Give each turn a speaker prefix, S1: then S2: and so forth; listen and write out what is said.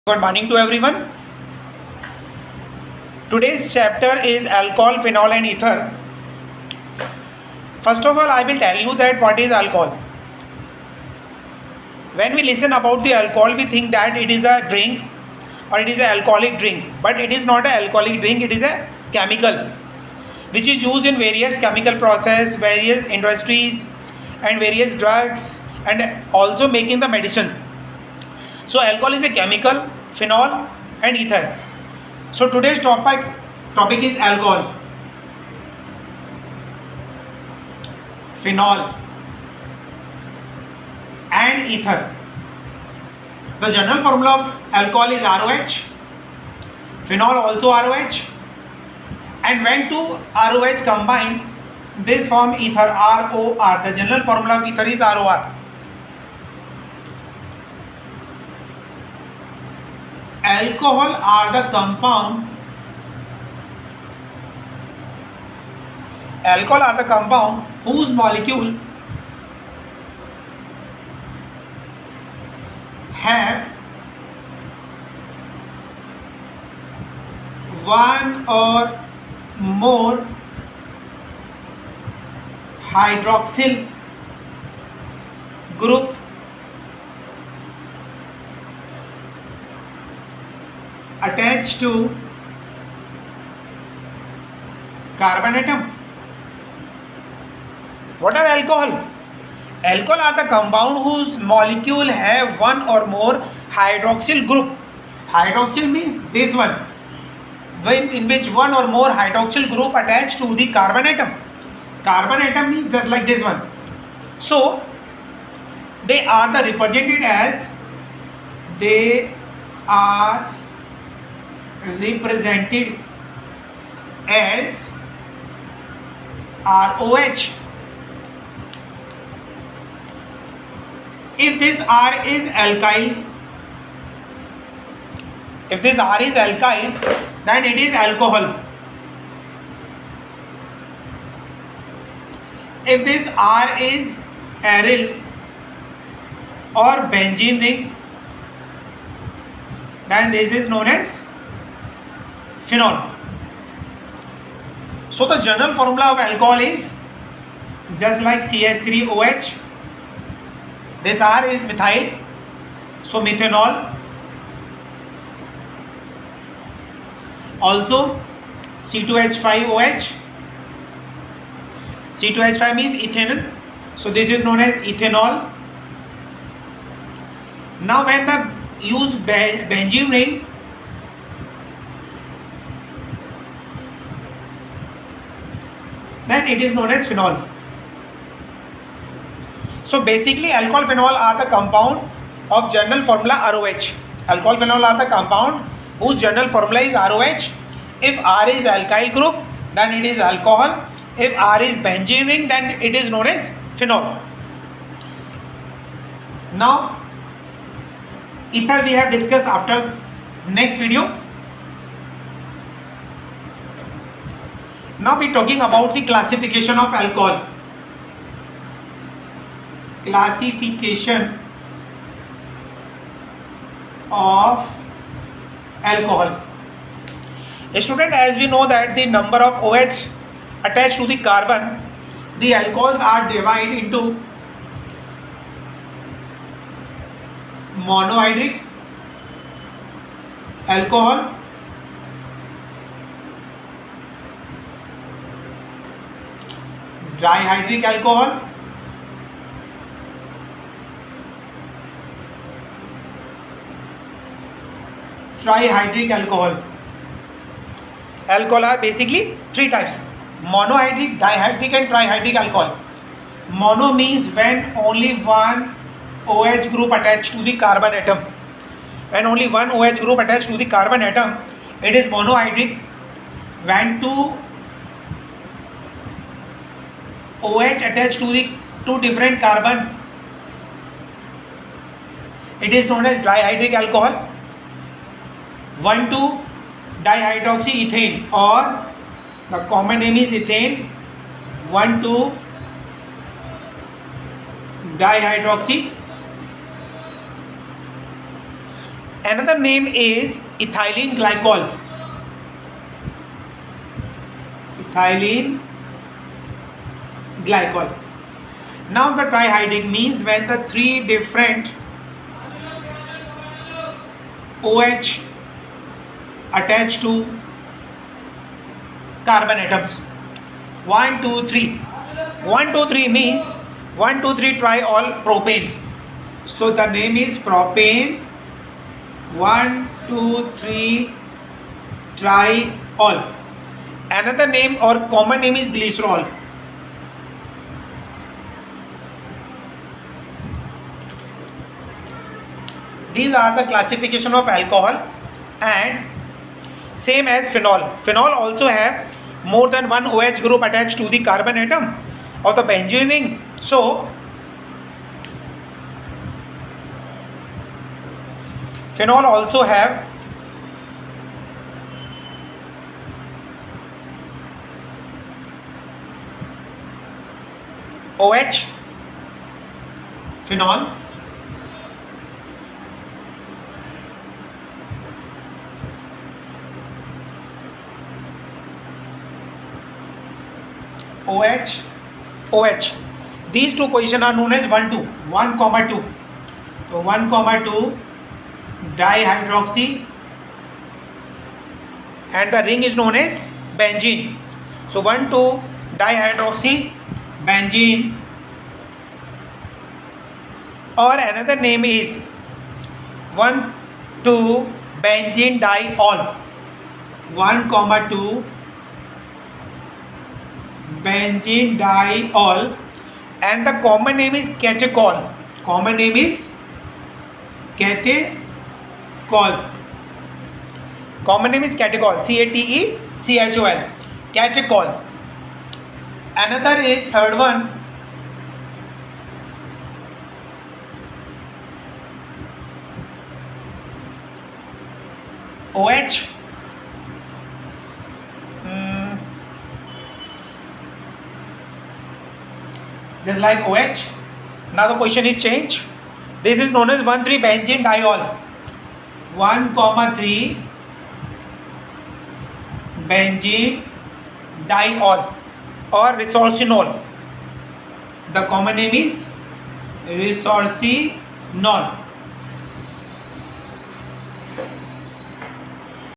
S1: Good morning to everyone. Today's chapter is alcohol, phenol and ether. First of all, I will tell you that what is alcohol. When we listen about the alcohol, we think that it is a drink or it is an alcoholic drink. But it is not an alcoholic drink, it is a chemical which is used in various chemical process, various industries and various drugs and also making the medicine. So alcohol is a chemical, phenol and ether. So today's topic is alcohol, phenol and ether. The general formula of alcohol is ROH, phenol also ROH, and when two ROH combine, this form ether, ROR. The general formula of ether is ROR. Alcohol are the compound whose molecule have one or more hydroxyl group attached to carbon atom. What are alcohol? Alcohol are the compound whose molecule have one or more hydroxyl group. Hydroxyl means this one, in which one or more hydroxyl group attached to the carbon atom. Carbon atom means just like this one. So they are represented as ROH. If this R is alkyl, then it is alcohol. If this R is aryl or benzene ring, then this is known as phenol. So the general formula of alcohol is just like CH3OH. This R is methyl, so methanol. Also C2H5OH. C2H5 means ethanol, so this is known as ethanol. Now when the use benzene ring, then it is known as phenol. So basically alcohol, phenol are the compound of general formula ROH. Alcohol, phenol are the compound whose general formula is ROH. If R is alkyl group, then it is alcohol. If R is benzene ring, then it is known as phenol. Now ether we have discussed after next video. Now we are talking about the classification of alcohol. Classification of alcohol. Student, as we know that the number of OH attached to the carbon, the alcohols are divided into monohydric alcohol, dihydric alcohol, trihydric alcohol. Alcohol are basically three types: monohydric, dihydric and trihydric alcohol. Mono means when only one OH group attached to the carbon atom. When only one OH group attached to the carbon atom, it is monohydric. When two OH attached to the two different carbon, it is known as dihydric alcohol. 1,2-dihydroxyethane, or the common name is ethane. 1,2-dihydroxy Another name is ethylene glycol. Ethylene glycol. Now the trihydric means when the three different OH attached to carbon atoms. 1 2 3. 1 2 3 means 1 2 3 triol propane. So the name is propane. 1 2 3 triol. Another name or common name is glycerol. These are the classification of alcohol, and same as phenol. Phenol also have more than one OH group attached to the carbon atom of the benzene ring. So phenol also have OH, phenol, OH, OH. These two positions are known as 1 2, 1 comma 2. So 1 comma 2 dihydroxy, and the ring is known as benzene. So 1 2 dihydroxy benzene, or another name is 1 2 benzene diol. 1 comma 2 benzene diol, and the common name is catechol. Common name is catechol. Common name is catechol. CATECHOL. Catechol. Another is third one. OH. Just like OH. Now the position is changed. This is known as 1 3 benzene diol. 1 comma 3 benzene diol, or resorcinol. The common name is resorcinol.